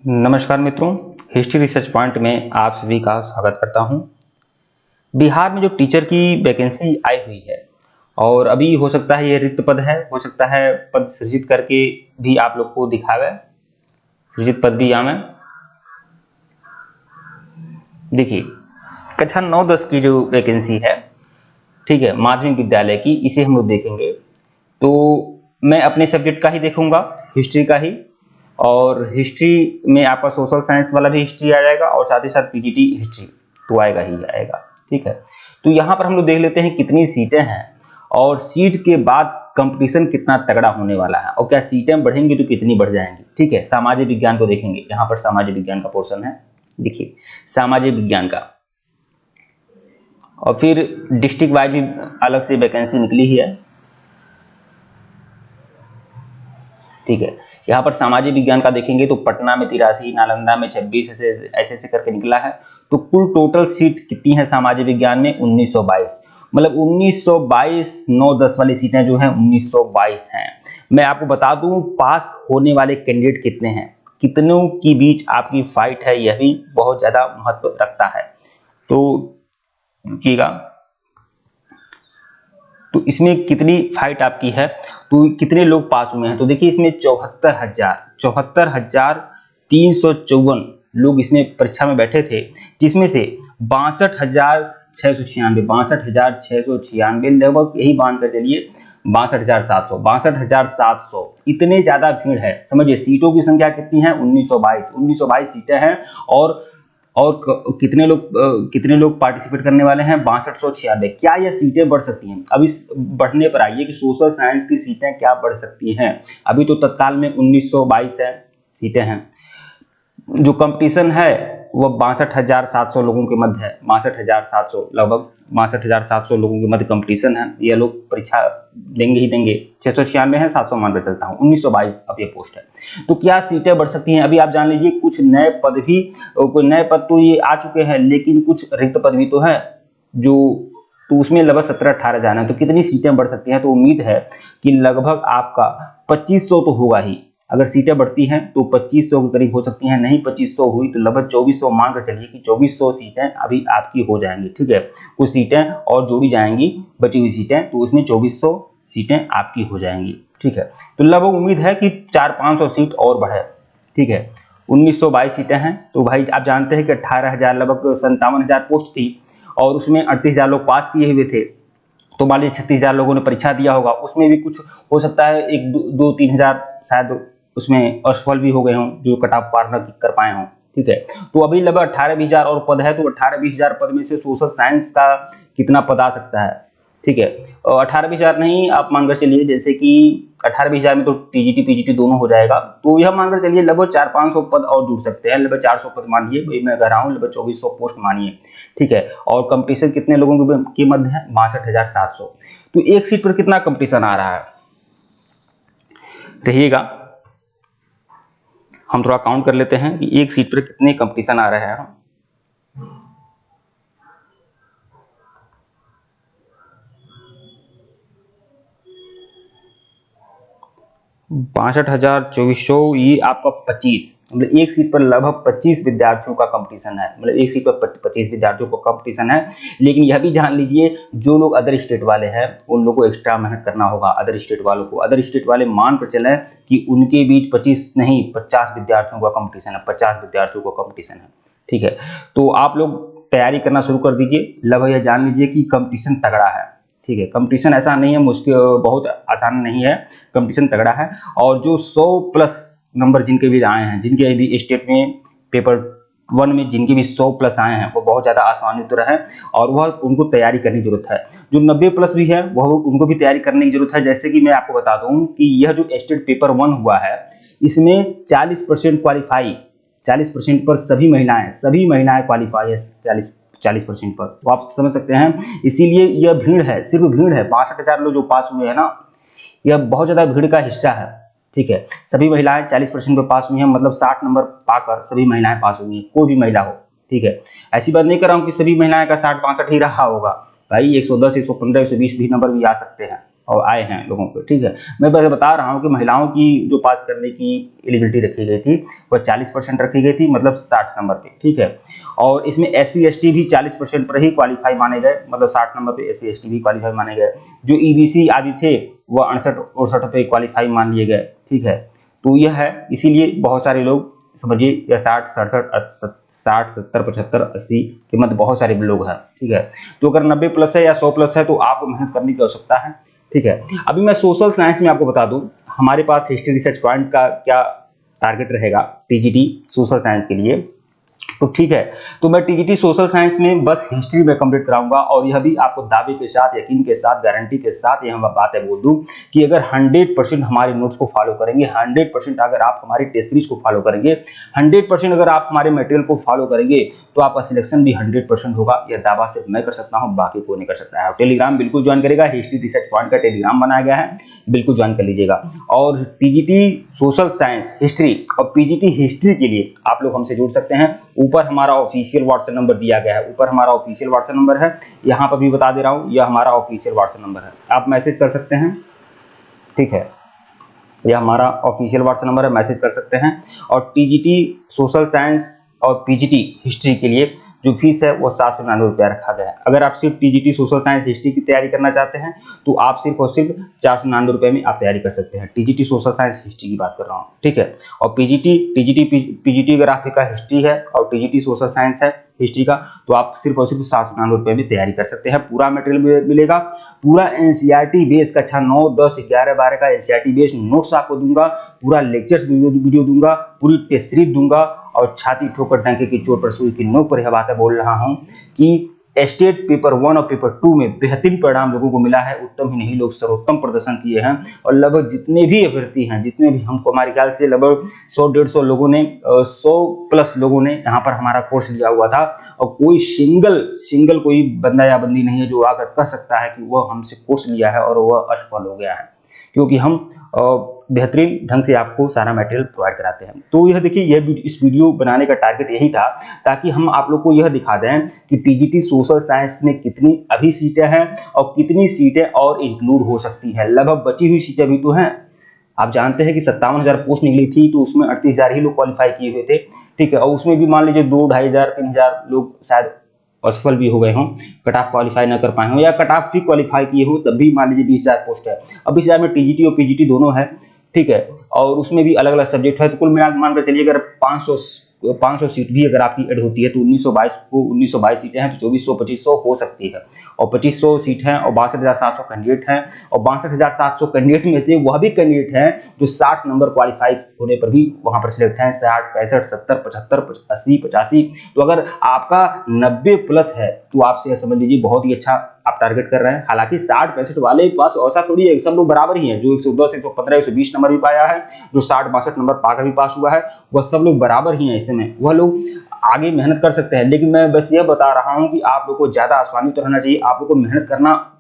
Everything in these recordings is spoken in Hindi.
नमस्कार मित्रों, हिस्ट्री रिसर्च पॉइंट में आप सभी का स्वागत करता हूं। बिहार में जो टीचर की वैकेंसी आई हुई है और अभी हो सकता है ये रिक्त पद है, हो सकता है पद सृजित करके भी आप लोग को दिखावे, सृजित पद भी यहाँ में देखिए कक्षा 9-10 की जो वैकेंसी है, ठीक है, माध्यमिक विद्यालय की, इसे हम लोग देखेंगे। तो मैं अपने सब्जेक्ट का ही देखूंगा, हिस्ट्री का ही, और हिस्ट्री में आपका सोशल साइंस वाला भी हिस्ट्री आ जाएगा और साथ ही साथ पीजीटी हिस्ट्री तो आएगा ही आएगा, ठीक है। तो यहाँ पर हम लोग देख लेते हैं कितनी सीटें हैं और सीट के बाद कंपटीशन कितना तगड़ा होने वाला है और क्या सीटें बढ़ेंगी तो कितनी बढ़ जाएंगी, ठीक है। सामाजिक विज्ञान को देखेंगे, यहाँ पर सामाजिक विज्ञान का पोर्शन है, देखिए सामाजिक विज्ञान का, और फिर डिस्ट्रिक्ट वाइज भी अलग से वैकेंसी निकली ही है, ठीक है। यहाँ पर सामाजिक विज्ञान का देखेंगे तो पटना में 83, नालंदा में 26, ऐसे करके निकला है। तो कुल टोटल सीट कितनी है सामाजिक विज्ञान में? 1922, मतलब 1922 9-10 वाली सीटें जो हैं 1922 हैं। मैं आपको बता दूं पास होने वाले कैंडिडेट कितने हैं, कितनों की बीच आपकी फाइट है, यह भी बहुत ज्यादा महत्व रखता है। तो देखिएगा तो इसमें कितनी फाइट आपकी है, तो कितने लोग पास हुए हैं। तो देखिए इसमें 74,354 लोग इसमें परीक्षा में बैठे थे, जिसमें से 62,696 लगभग, यही मान कर चलिए 62,700 इतने ज्यादा भीड़ है। समझिए सीटों की संख्या कितनी है? 1922 सीटें हैं और कितने लोग पार्टिसिपेट करने वाले हैं? 6296। क्या यह सीटें बढ़ सकती हैं? अब इस बढ़ने पर आइए कि सोशल साइंस की सीटें क्या बढ़ सकती हैं। अभी तो तत्काल में 1922 है सीटें हैं, जो कंपटीशन है वह 62,700 लोगों के मध्य है, 62,700 लगभग 62,700 लोगों के मध्य कंपटीशन है। ये लोग परीक्षा देंगे ही देंगे। 696 है, 700 मान कर चलता हूँ, 1922 अब ये पोस्ट है। तो क्या सीटें बढ़ सकती हैं? अभी आप जान लीजिए कुछ नए पद भी, कोई नए पद तो ये आ चुके हैं, लेकिन कुछ रिक्त पद भी तो है जो, तो उसमें लगभग 17-18 जाना है। तो कितनी सीटें बढ़ सकती हैं? तो उम्मीद है कि लगभग आपका 2500 तो होगा ही। अगर सीटें बढ़ती हैं तो 2500 के करीब हो सकती हैं, नहीं 2500 हुई तो लगभग 2400 मान कर चलिए कि 2400 सीटें अभी आपकी हो जाएंगी, ठीक है। कुछ सीटें और जोड़ी जाएंगी, बची हुई सीटें, तो उसमें 2400 सीटें आपकी हो जाएंगी, ठीक है। तो लगभग उम्मीद है कि 400-500 सीट और बढ़े, ठीक है। 1922 सीटें हैं, तो भाई आप जानते हैं कि 18,000 लगभग 57,000 पोस्ट थी और उसमें 38,000 लोग पास किए हुए थे। तो मान लीजिए 36,000 लोगों ने परीक्षा दिया होगा, उसमें भी कुछ हो सकता है 1-2-3 हजार शायद उसमें असफल भी हो गए हों, जो कट ऑफ पार न कर पाए हों, ठीक है। तो अभी लगभग 18-20 हजार और पद है, तो 18-20 हजार पद में से सोशल साइंस का कितना पद आ सकता है, ठीक है। 18-20 हजार नहीं, आप मानकर चलिए जैसे कि 18-20 हजार में तो टीजीटी पीजीटी दोनों हो जाएगा, तो यह मानकर चलिए लगभग 400-500 पद और जुड़ सकते हैं, लगभग 400 पद मानिए, मैं कह रहा हूँ लगभग 2400 पोस्ट मानिए, ठीक है। और कंपटीशन कितने लोगों के मध्य है? 62,700। तो एक सीट पर कितना कंपटीशन आ रहा है, रहिएगा हम थोड़ा काउंट कर लेते हैं कि एक सीट पर कितने कंपटीशन आ रहे हैं। 62,2400, ये आपका 25, मतलब एक सीट पर लगभग 25 विद्यार्थियों का कंपटीशन है, मतलब एक सीट पर 25 विद्यार्थियों का कंपटीशन है। लेकिन यह भी जान लीजिए जो लोग अदर स्टेट वाले हैं उन लोगों को एक्स्ट्रा मेहनत करना होगा। अदर स्टेट वाले मान कर चलें कि उनके बीच 25 नहीं 50 विद्यार्थियों का कंपटीशन है, 50 विद्यार्थियों का कंपटीशन है, ठीक है। तो आप लोग तैयारी करना शुरू कर दीजिए, लगभग यह जान लीजिए कि कंपटीशन तगड़ा है, ठीक है। कंपटीशन ऐसा नहीं है मुश्किल, बहुत आसान नहीं है, कंपटीशन तगड़ा है। और जो 100+ नंबर जिनके भी आए हैं, जिनके भी स्टेट में पेपर 1 में जिनके भी 100+ आए हैं, वो बहुत ज़्यादा आसानी तो है और वह उनको तैयारी करने की जरूरत है। जो 90+ भी है वह उनको भी तैयारी करने की जरूरत है। जैसे कि मैं आपको बता दूं कि यह जो स्टेट पेपर 1 हुआ है, इसमें 40% क्वालिफाई, 40% पर सभी महिलाएं क्वालिफाई है, 40% पर, तो आप समझ सकते हैं। इसीलिए यह भीड़ है, सिर्फ भीड़ है। 62,000 लोग जो पास हुए हैं ना, यह बहुत ज्यादा भीड़ का हिस्सा है, ठीक है। सभी महिलाएं 40% पर पास हुई हैं, मतलब 60 नंबर पाकर सभी महिलाएं पास हुई हैं, कोई भी महिला हो, ठीक है। ऐसी बात नहीं कर रहा हूं कि सभी महिलाएं का 60-62 ही रहा होगा, भाई 110, 115, 120 भी नंबर भी आ सकते हैं, और आए हैं लोगों को, ठीक है। मैं बस बता रहा हूँ कि महिलाओं की जो पास करने की एलिजिबिलिटी रखी गई थी वह 40% रखी गई थी, मतलब 60 नंबर पे, ठीक है। और इसमें SC ST भी 40% पर ही क्वालिफाई माने गए, मतलब 60 नंबर पे SC ST भी क्वालिफाई माने गए। जो EBC आदि थे वह 68 पे क्वालिफाई मान लिए गए, ठीक है। तो यह है, इसीलिए बहुत सारे लोग समझिए या 60 70 75 80 के मध्य बहुत सारे लोग हैं, ठीक है। तो अगर 90 प्लस है या 100 प्लस है तो आपको मेहनत करने की आवश्यकता है, ठीक है। अभी मैं सोशल साइंस में आपको बता दूं, हमारे पास हिस्ट्री रिसर्च पॉइंट का क्या टारगेट रहेगा TGT सोशल साइंस के लिए, तो ठीक है। तो मैं TGT सोशल साइंस में बस हिस्ट्री में कंप्लीट कराऊंगा, और यह भी आपको दावे के साथ, यकीन के साथ, गारंटी के साथ यह बात है बोल दूं कि अगर 100% हमारे नोट्स को फॉलो करेंगे, 100% अगर आप हमारी टेस्ट सीरीज को फॉलो करेंगे, 100% अगर आप हमारे मटेरियल को फॉलो करेंगे तो आपका सिलेक्शन भी 100% होगा। यह दावा सिर्फ मैं कर सकता हूं, बाकी कोई नहीं कर सकता है। टेलीग्राम बिल्कुल ज्वाइन करेगा, हिस्ट्री रिसर्च पॉइंट का टेलीग्राम बनाया गया है, बिल्कुल ज्वाइन कर लीजिएगा। और TGT सोशल साइंस हिस्ट्री और PGT हिस्ट्री के लिए आप लोग हमसे जुड़ सकते हैं। ऊपर हमारा ऑफिशियल व्हाट्सएप नंबर दिया गया है, ऊपर हमारा ऑफिशियल व्हाट्सएप नंबर है, यहाँ पर भी बता दे रहा हूँ, यह हमारा ऑफिशियल व्हाट्सएप नंबर है, आप मैसेज कर सकते हैं, ठीक है। यह हमारा ऑफिशियल व्हाट्सएप नंबर है, मैसेज कर सकते हैं। और TGT सोशल साइंस और PGT हिस्ट्री के लिए जो फीस है वो 799 रुपया रखा गया है। अगर आप सिर्फ TGT सोशल साइंस हिस्ट्री की तैयारी करना चाहते हैं तो आप सिर्फ और सिर्फ 499 रुपये में आप तैयारी कर सकते हैं। TGT सोशल साइंस हिस्ट्री की बात कर रहा हूँ, ठीक है। और PGT अगर आपका हिस्ट्री है और TGT सोशल साइंस है हिस्ट्री का, तो आप सिर्फ और सिर्फ 799 रुपये में तैयारी कर सकते हैं। पूरा मटेरियल मिलेगा, पूरा NCERT बेस कक्षा 9, 10, 11, 12 का NCERT बेस नोट्स आपको दूंगा, पूरा लेक्चर्स वीडियो दूंगा, पूरी टेस्ट सीरीज दूंगा। और छाती ठोकर डंके की चोट पर सुई की नोक पर यह बात बोल रहा हूं कि स्टेट पेपर 1 और पेपर 2 में बेहतरीन परिणाम लोगों को मिला है। उत्तम ही नहीं, लोग सर्वोत्तम प्रदर्शन किए हैं। और लगभग जितने भी अभ्यर्थी हैं, जितने भी हमको, हमारे ख्याल से लगभग 100-150 लोगों ने, 100 प्लस लोगों ने यहाँ पर हमारा कोर्स लिया हुआ था। और कोई सिंगल कोई बंदा या बंदी नहीं है जो आकर कह सकता है कि वह हमसे कोर्स लिया है और वह असफल हो गया है, क्योंकि हम बेहतरीन ढंग से आपको सारा मटेरियल प्रोवाइड कराते हैं। तो यह देखिए, इस वीडियो बनाने का टारगेट यही था ताकि हम आप लोग को यह दिखा दें कि TGT सोशल साइंस में कितनी अभी सीटें हैं और कितनी सीटें और इंक्लूड हो सकती है। लगभग बची हुई सीटें भी तो हैं। आप जानते हैं कि 57,000 पोस्ट निकली थी, तो उसमें 38,000 ही लोग क्वालिफाई किए हुए थे, ठीक है। और उसमें भी मान लीजिए 2,500, 3,000 लोग शायद असफल भी हो गए हों, कट ऑफ क्वालिफाई ना कर पाए हों, या कट ऑफ भी क्वालिफाई किए हो, तब भी मान लीजिए 20,000 पोस्ट है। अब 20,000 में TGT और PGT दोनों है, ठीक है। और उसमें भी अलग अलग सब्जेक्ट है, तो कुल मिला मान कर चलिए अगर 500 सीट भी अगर आपकी ऐड होती है तो 1922 सीटें हैं, तो 2400-2500 हो सकती है। और 2500 सीट हैं और 62,700 कैंडिडेट हैं। और 62,700 कैंडिडेट में से वह भी कैंडिडेट हैं जो 60 नंबर क्वालिफाई होने पर भी वहां पर सिलेक्ट हैं, 60, 65, 70, 75, 80, 85। तो अगर आपका 90 प्लस है तो आपसे यह समझ लीजिए बहुत ही अच्छा आप टारगेट कर रहे हैं। हालांकि 60-65 वाले के पास ऐसा थोड़ी है, सब लोग बराबर ही हैं। जो 110, 115, 120 नंबर भी पाया है, जो 60-62 नंबर पाकर भी पास हुआ है, वह सब लोग बराबर ही हैं। इस समय वह लोग आगे मेहनत कर सकते हैं। लेकिन मैं बस यह बता रहा हूं कि आप लोग को ज्यादा आसमानी तो रहना चाहिए, आप लोग को मेहनत करना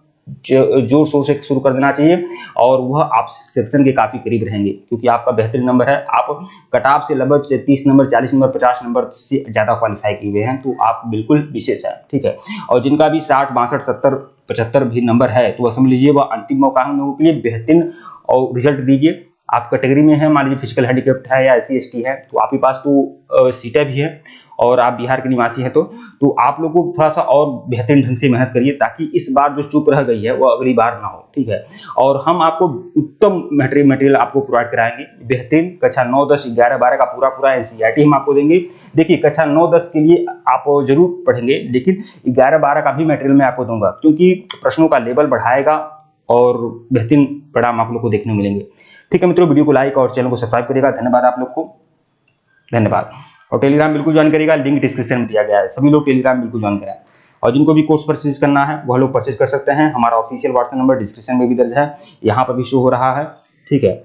जोर शोर से शुरू कर देना चाहिए, और वह आप सेक्शन के काफी करीब रहेंगे, क्योंकि आपका बेहतरीन नंबर है। आप कट ऑफ से लगभग 30 नंबर, 40 नंबर, 50 नंबर से ज्यादा क्वालिफाई किए हुए हैं, तो आप बिल्कुल विशेष है, ठीक है। और जिनका भी 60, 62, 70, 75 भी नंबर है, तो वह समझ लीजिए वह अंतिम मौका हम लोगों के लिए बेहतरीन और रिजल्ट दीजिए। आप कैटेगरी में है, मान लीजिए फिजिकल हैंडीकैप्ड है या SC ST है, तो आपके पास तो सीटें भी है और आप बिहार के निवासी हैं, तो आप लोगों को थोड़ा सा और बेहतरीन ढंग से मेहनत करिए, ताकि इस बार जो चूक रह गई है वो अगली बार ना हो, ठीक है। और हम आपको उत्तम मटेरियल आपको प्रोवाइड कराएंगे, बेहतरीन। कक्षा 9, 10, 11, 12 का पूरा NCERT हम आपको देंगे। देखिए, कक्षा 9, 10 के लिए आप जरूर पढ़ेंगे, लेकिन 11, 12 का भी मटेरियल मैं आपको दूंगा, क्योंकि प्रश्नों का लेवल बढ़ाएगा और बेहतरीन परिणाम आप लोग को देखने को मिलेंगे, ठीक है मित्रों। वीडियो को लाइक और चैनल को सब्सक्राइब करिएगा। धन्यवाद आप लोग को, धन्यवाद। और टेलीग्राम बिल्कुल ज्वाइन करिएगा, लिंक डिस्क्रिप्शन में दिया गया है, सभी लोग टेलीग्राम बिल्कुल ज्वाइन करें। और जिनको भी कोर्स परचेज करना है वह लोग परचेज कर सकते हैं। हमारा ऑफिशियल व्हाट्सएप नंबर डिस्क्रिप्शन में भी दर्ज है, यहाँ पर भी शो हो रहा है, ठीक है।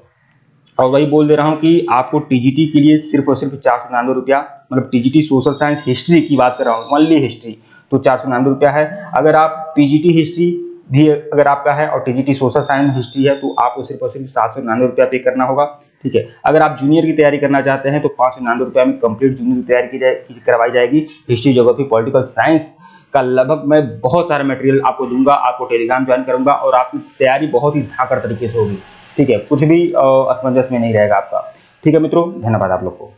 और वही बोल दे रहा हूँ कि आपको TGT के लिए सिर्फ और सिर्फ 499 रुपया, मतलब TGT सोशल साइंस हिस्ट्री की बात कर रहा हूँ, ओनली हिस्ट्री, तो 499 रुपया है। अगर आप PGT हिस्ट्री भी अगर आपका है और TGT सोशल साइंस हिस्ट्री है, तो आपको सिर्फ और सिर्फ 799 रुपया पे करना होगा, ठीक है। अगर आप जूनियर की तैयारी करना चाहते हैं तो 599 रुपया में कंप्लीट जूनियर की तैयारी करवाई जाएगी। हिस्ट्री, ज्योग्राफी, पॉलिटिकल साइंस का लगभग मैं बहुत सारा मटेरियल आपको दूंगा, आपको टेलीग्राम ज्वाइन करूंगा और आपकी तैयारी बहुत ही धाकड़ तरीके से होगी। ठीक है, कुछ भी असमंजस में नहीं रहेगा आपका। ठीक है मित्रों, धन्यवाद आप लोग को।